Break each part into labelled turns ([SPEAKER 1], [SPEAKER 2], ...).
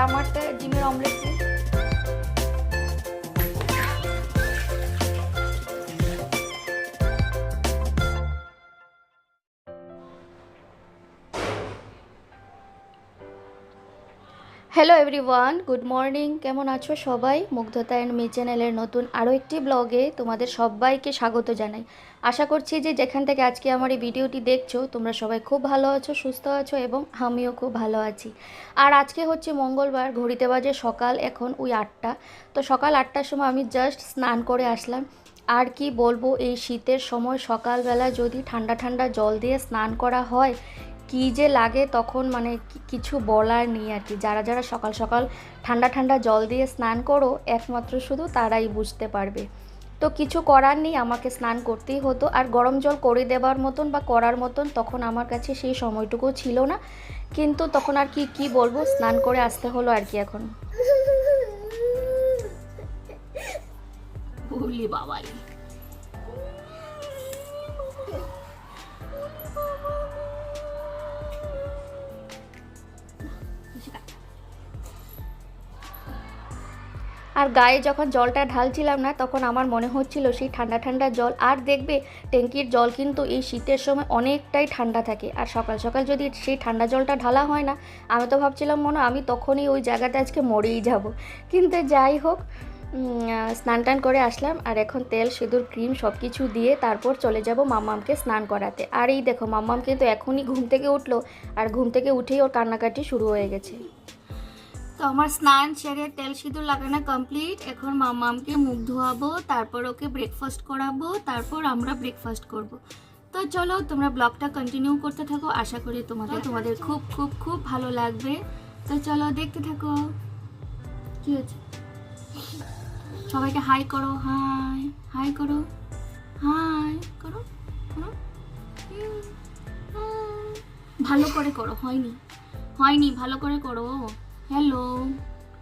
[SPEAKER 1] আমারটা ডিমের অমলেট দিই। Hello everyone, good morning. কেমন আছো সবাই? মুগ্ধতা অ্যান্ড মি চ্যানেলের নতুন আরও একটি ব্লগে তোমাদের সবাইকে স্বাগত জানাই। আশা করছি যে যেখান থেকে আজকে আমার এই ভিডিওটি দেখছো তোমরা সবাই খুব ভালো আছো, সুস্থ আছো এবং আমিও খুব ভালো আছি। আর আজকে হচ্ছে মঙ্গলবার, ঘড়িতে বাজে সকাল এখন ওই 8টা। তো সকাল 8টার সময় আমি জাস্ট স্নান করে আসলাম। আর কি বলবো, এই শীতের সময় সকালবেলা যদি ঠান্ডা ঠান্ডা জল দিয়ে স্নান করা হয় কী যে লাগে তখন, মানে কিছু বলার নেই আর কি। যারা যারা সকাল সকাল ঠান্ডা ঠান্ডা জল দিয়ে স্নান করো একমাত্র শুধু তারাই বুঝতে পারবে। তো কিছু করার নেই, আমাকে স্নান করতেই হতো। আর গরম জল করে দেওয়ার মতন বা করার মতন তখন আমার কাছে সেই সময়টুকুও ছিল না, কিন্তু তখন আর কি বলবো, স্নান করে আসতে হলো আর কি। এখন বলি বাবাই, আর গায়ে যখন জলটা ঢালছিলাম না তখন আমার মনে হচ্ছিল সেই ঠান্ডা ঠান্ডা জল। আর দেখবে ট্যাঙ্কির জল কিন্তু এই শীতের সময় অনেকটাই ঠান্ডা থাকে, আর সকাল সকাল যদি সেই ঠান্ডা জলটা ঢালা হয় না, আমি তো ভাবছিলাম মনে আমি তখনই ওই জায়গাতে আজকে মরেই যাব। কিন্তু যাই হোক, স্নান টান করে আসলাম। আর এখন তেল, সিঁদুর, ক্রিম সব কিছু দিয়ে তারপর চলে যাব মাম্মামকে স্নান করাতে। আর এই দেখো মাম্মাম কিন্তু এখনই ঘুম থেকে উঠলো, আর ঘুম থেকে উঠেই ওর কান্নাকাটি শুরু হয়ে গেছে। তো আমার স্নান সেরে তেল সিঁদুর লাগানো কমপ্লিট। এখন মাম্মামকে মুখ ধোয়াবো, তারপর ওকে ব্রেকফাস্ট করাবো, তারপর আমরা ব্রেকফাস্ট করব। তো চলো তোমরা ব্লগটা কন্টিনিউ করতে থাকো, আশা করি তোমাদের খুব খুব খুব ভালো লাগবে। তো চলো দেখতে থাকো। কি হচ্ছে? সবাইকে হাই করো, হাই হাই করো, হাই করো করো। ভালো করে করো, হয়নি হয়নি, ভালো করে করো। হ্যালো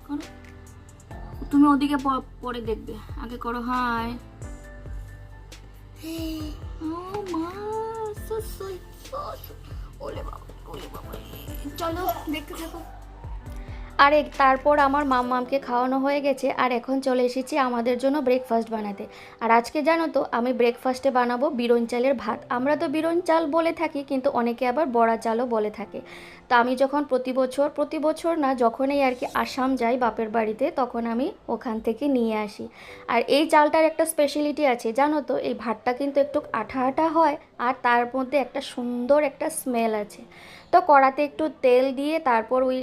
[SPEAKER 1] করো, তুমি ওদিকে পরে দেখবে, আগে করো হাই। চলো দেখতে থাকো। আর তারপর আমার মাম্মামকে খাওয়ানো হয়ে গেছে, আর এখন চলে এসেছি আমাদের জন্য ব্রেকফাস্ট বানাতে। আর আজকে জানো তো আমি ব্রেকফাস্টে বানাবো বিরন চালের ভাত। আমরা তো বিরন চাল বলে থাকি, কিন্তু অনেকে আবার বড়া চালও বলে থাকে। তো আমি যখন প্রতি বছর না, যখনই আর কি আসাম যাই বাপের বাড়িতে, তখন আমি ওখান থেকে নিয়ে আসি। আর এই চালটার একটা স্পেশালিটি আছে জানো তো, এই ভাতটা কিন্তু একটু আঠা আঠা হয়, আর তার মধ্যে একটা সুন্দর একটা স্মেল আছে। তো কড়াতে একটু তেল দিয়ে তারপর ওই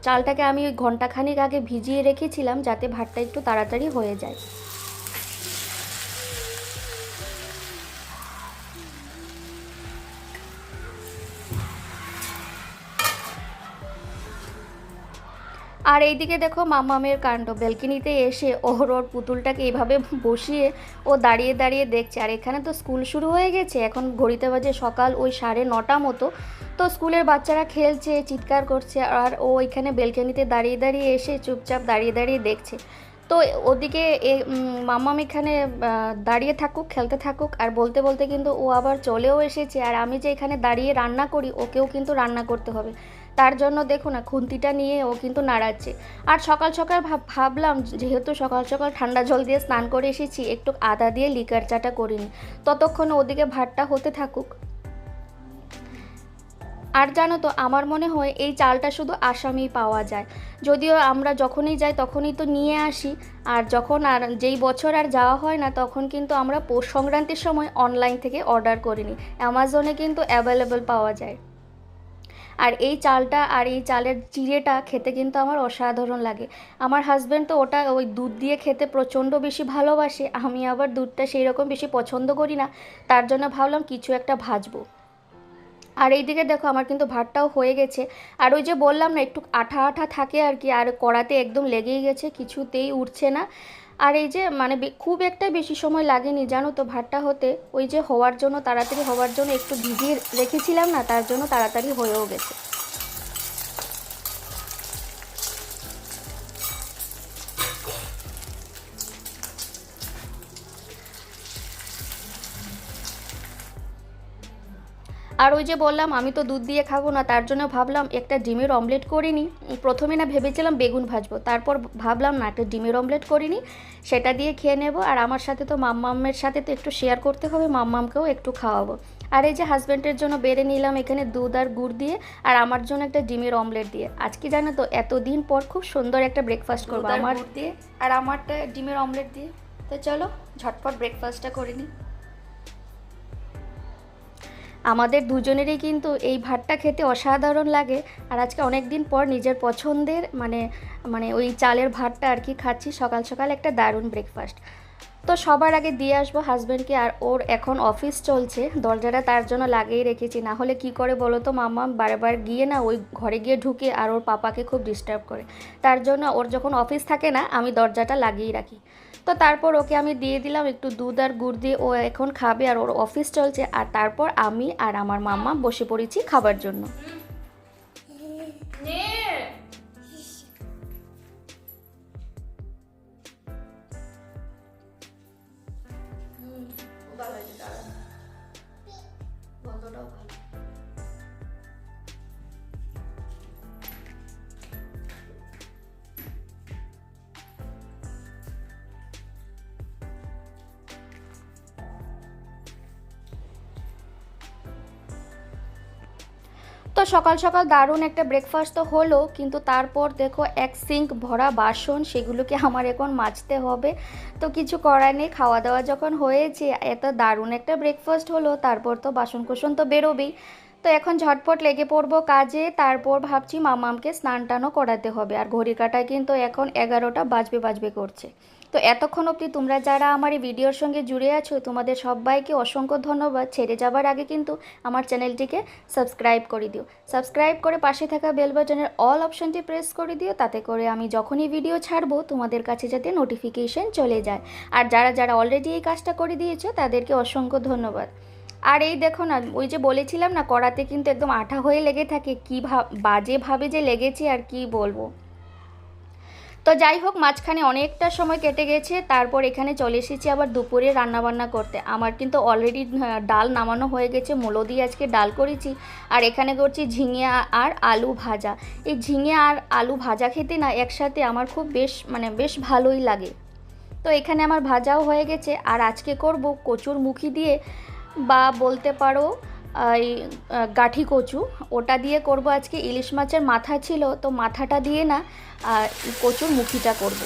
[SPEAKER 1] চালটাকে আমি ওই ঘন্টাখানিক আগে ভিজিয়ে রেখেছিলাম যাতে ভাতটা একটু তাড়াতাড়ি হয়ে যায়। আর এইদিকে দেখো মাম্মামের কাণ্ড, ব্যালকনিতে এসে ওর পুতুলটাকে এইভাবে বসিয়ে ও দাঁড়িয়ে দাঁড়িয়ে দেখছে। আর এখানে তো স্কুল শুরু হয়ে গেছে, এখন ঘড়িতে বাজে সকাল ওই 9:30 মতো। তো স্কুলের বাচ্চারা খেলছে, চিৎকার করছে, আর ও এখানে ব্যালকনিতে দাঁড়িয়ে দাঁড়িয়ে এসে চুপচাপ দাঁড়িয়ে দাঁড়িয়ে দেখছে। তো ওদিকে মাম্মাম এখানে দাঁড়িয়ে থাকুক, খেলতে থাকুক, আর বলতে বলতে কিন্তু ও আবার চলেও এসেছে। আর আমি যে এখানে দাঁড়িয়ে রান্না করি, ওকেও কিন্তু রান্না করতে হবে। তার জন্য দেখো না, খুন্তিটা নিয়ে ও কিন্তু নাড়াচ্ছে। আর সকাল সকাল ভাবলাম যেহেতু সকাল সকাল ঠান্ডা জল দিয়ে স্নান করে এসেছি, একটু আদা দিয়ে লিকার চাটা করিনি, ততক্ষণ ওদিকে ভাতটা হতে থাকুক। আর জানো তো আমার মনে হয় এই চালটা শুধু আসামেই পাওয়া যায়, যদিও আমরা যখনই যাই তখনই তো নিয়ে আসি। আর যখন আর যেই বছর আর যাওয়া হয় না, তখন কিন্তু আমরা পৌষ সংক্রান্তির সময় অনলাইন থেকে অর্ডার করে নিই, অ্যামাজনে কিন্তু অ্যাভেলেবেল পাওয়া যায়। আর এই চালটা আর এই চালের চিড়েটা খেতে কিন্তু আমার অসাধারণ লাগে। আমার হাজব্যান্ড তো ওটা ওই দুধ দিয়ে খেতে প্রচণ্ড বেশি ভালোবাসে, আমি আবার দুধটা সেই রকম বেশি পছন্দ করি না। তার জন্য ভাবলাম কিছু একটা ভাজবো। আর এইদিকে দেখো আমার কিন্তু ভাতটাও হয়ে গেছে। আর ওই যে বললাম না একটু আঠা আঠা থাকে আর কি, আর কড়াতে একদম লেগেই গেছে, কিছুতেই উঠছে না। আর এই যে মানে খুব একটা বেশি সময় লাগেনি জানো তো ভাতটা হতে, ওই যে হওয়ার জন্য, তাড়াতাড়ি হওয়ার জন্য একটু ভিজিয়ে রেখেছিলাম না, তার জন্য তাড়াতাড়ি হয়েও গেছে। আর ওই যে বললাম আমি তো দুধ দিয়ে খাবো না, তার জন্য ভাবলাম একটা ডিমের অমলেট করে নিই। প্রথমে না ভেবেছিলাম বেগুন ভাজবো, তারপর ভাবলাম না একটা ডিমের অমলেট করে নিই, সেটা দিয়ে খেয়ে নেব। আর আমার সাথে তো মাম্মামের সাথে তো একটু শেয়ার করতে হবে, মাম্মামকেও একটু খাওয়াবো। আর এই যে হাজব্যান্ডের জন্য বেড়ে নিলাম এখানে দুধ আর গুড় দিয়ে, আর আমার জন্য একটা ডিমের অমলেট দিয়ে। আজকে জানো তো এতদিন পর খুব সুন্দর একটা ব্রেকফাস্ট করবো আমার দিয়ে আর আমারটা ডিমের অমলেট দিয়ে। তো চলো ঝটপট ব্রেকফাস্টটা করে নিই। আমাদের দুজনেরই কিন্তু এই ভাতটা খেতে অসাধারণ লাগে। আর আজকে অনেক দিন পর নিজের পছন্দের মানে মানে ওই চালের ভাতটা আর কি খাচ্ছি সকাল সকাল, একটা দারুণ ব্রেকফাস্ট। তো সবার আগে দিয়ে আসবো হাজব্যান্ডকে, আর ওর এখন অফিস চলছে, দরজাটা তার জন্য লাগিয়ে রেখেছি, না হলে কি করে বলো তো, মাম্মা বারবার গিয়ে না ওই ঘরে গিয়ে ঢুকে আর ওর পাপাকে খুব ডিস্টার্ব করে। তার জন্য ওর যখন অফিস থাকে না আমি দরজাটা লাগিয়ে রাখি। তো তারপর ওকে আমি দিয়ে দিলাম একটু দুধ আর গুড় দিয়ে, ও এখন খাবে আর ওর অফিস চলছে। আর তারপর আমি আর আমার মাম্মা বসে পড়েছি খাবার জন্য। তো সকাল সকাল দারুণ একটা ব্রেকফাস্ট তো হলো, কিন্তু তারপর দেখো এক সিঙ্ক ভরা বাসন, সেগুলোকে আমার এখন মাজতে হবে। তো কিছু করার নেই, খাওয়া দাওয়া যখন হয়েছে, এত দারুণ একটা ব্রেকফাস্ট হলো, তারপর তো বাসনকোসন তো বেরোবেই। তো এখন ঝটপট লেগে পড়বো কাজে। তারপর ভাবছি মামামকে স্নান টানও করাতে হবে, আর ঘড়ি কাটায় কিন্তু এখন 11টা বাজবে করছে। তো এতক্ষণ অবধি তোমরা যারা আমার এই ভিডিওর সঙ্গে জুড়ে আছো, তোমাদের সবাইকে অসংখ্য ধন্যবাদ। ছেড়ে যাবার আগে কিন্তু আমার চ্যানেলটিকে সাবস্ক্রাইব করে দিও, সাবস্ক্রাইব করে পাশে থাকা বেল বাটনের অল অপশনটি প্রেস করে দিও, তাতে করে আমি যখনই ভিডিও ছাড়বো তোমাদের কাছে যাতে নোটিফিকেশন চলে যায়। আর যারা যারা অলরেডি এই কাজটা করে দিয়েছো তাদেরকে অসংখ্য ধন্যবাদ। আর এই দেখো না, ওই যে বলেছিলাম না কড়াতে কিন্তু একদম আঠা হয়ে লেগে থাকে, কী বাজেভাবে যে লেগেছে আর কি বলবো। তো যাই হোক, মাঝখানে অনেকটা সময় কেটে গেছে, তারপর এখানে চলে এসেছি আবার দুপুরে রান্নাবান্না করতে। আমার কিন্তু অলরেডি ডাল নামানো হয়ে গেছে, মূলো দিয়ে আজকে ডাল করেছি। আর এখানে করছি ঝিঙে আর আলু ভাজা। এই ঝিঙে আর আলু ভাজা খেতে না একসাথে আমার খুব বেশ ভালোই লাগে। তো এখানে আমার ভাজাও হয়ে গেছে। আর আজকে করব কচুর মুখি দিয়ে, বা বলতে পারো এই গাঠি কচু, ওটা দিয়ে করব আজকে। ইলিশ মাছের মাথা ছিল, তো মাথাটা দিয়ে না কচুর মুখিটা করব।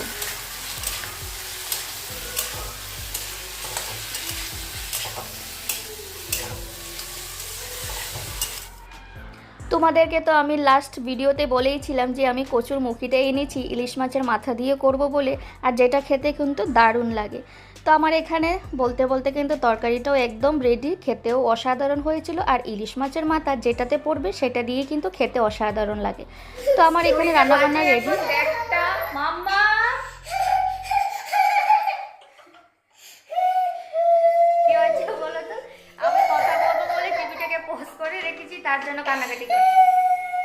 [SPEAKER 1] তোমাদেরকে তো আমি লাস্ট ভিডিওতে বলেইছিলাম যে আমি কচুর মুখিটা এনেছি ইলিশ মাছের মাথা দিয়ে করব বলে, আর যেটা খেতে কিন্তু দারুণ লাগে। তো আমার এখানে বলতে বলতে কিন্তু তরকারিটাও একদম রেডি, খেতেও অসাধারণ হয়েছিল। আর ইলিশ মাছের মাথা যেটাতে পড়বে সেটা দিয়ে কিন্তু খেতে অসাধারণ লাগে। তো আমার এখানে রান্নাবান্না রেডি। মাম্মা কি হচ্ছে বলো তো, আমি কথা বলবো বলে টিভিটাকে পোজ করে রেখেছি, তার জন্য কান্নাকাটি করছি।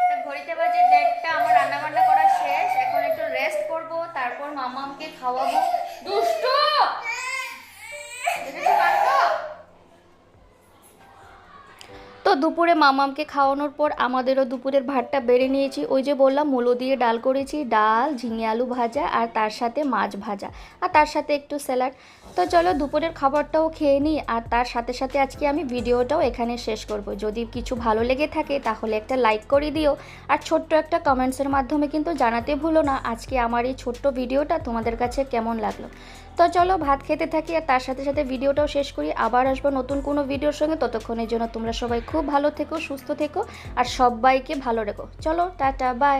[SPEAKER 1] তো ঘড়িতে বাজে 1:30, আমার রান্নাবান্না করা শেষ, এখন একটু রেস্ট করব, তারপর মামামকে খাওয়াবো। দুষ্টু তো দুপুরে মামামকে খাওয়ানোর পর আমাদেরও দুপুরের ভাতটা বেড়ে নিয়েছি। ওই যে বললাম মূলো দিয়ে ডাল করেছি, ডাল, ঝিঙে আলু ভাজা, আর তার সাথে মাছ ভাজা, আর তার সাথে একটু স্যালাড। তো চলো দুপুরের খাবারটাও খেয়ে নিই, আর তার সাথে সাথে আজকে আমি ভিডিওটাও এখানে শেষ করব। যদি কিছু ভালো লেগে থাকে তাহলে একটা লাইক করে দিও, আর ছোট্ট একটা কমেন্টসের মাধ্যমে কিন্তু জানাতে ভুলো না আজকে আমার এই ছোট্ট ভিডিওটা তোমাদের কাছে কেমন লাগলো। তো চলো ভাত খেতে থাকি, আর তার সাথে সাথে ভিডিওটাও শেষ করি। আবার আসবো নতুন কোনো ভিডিওর সঙ্গে, ততক্ষণের জন্য তোমরা সবাই খুব ভালো থেকো, সুস্থ থেকো, আর সবাইকে ভালো রেখো। চলো টাটা, বাই।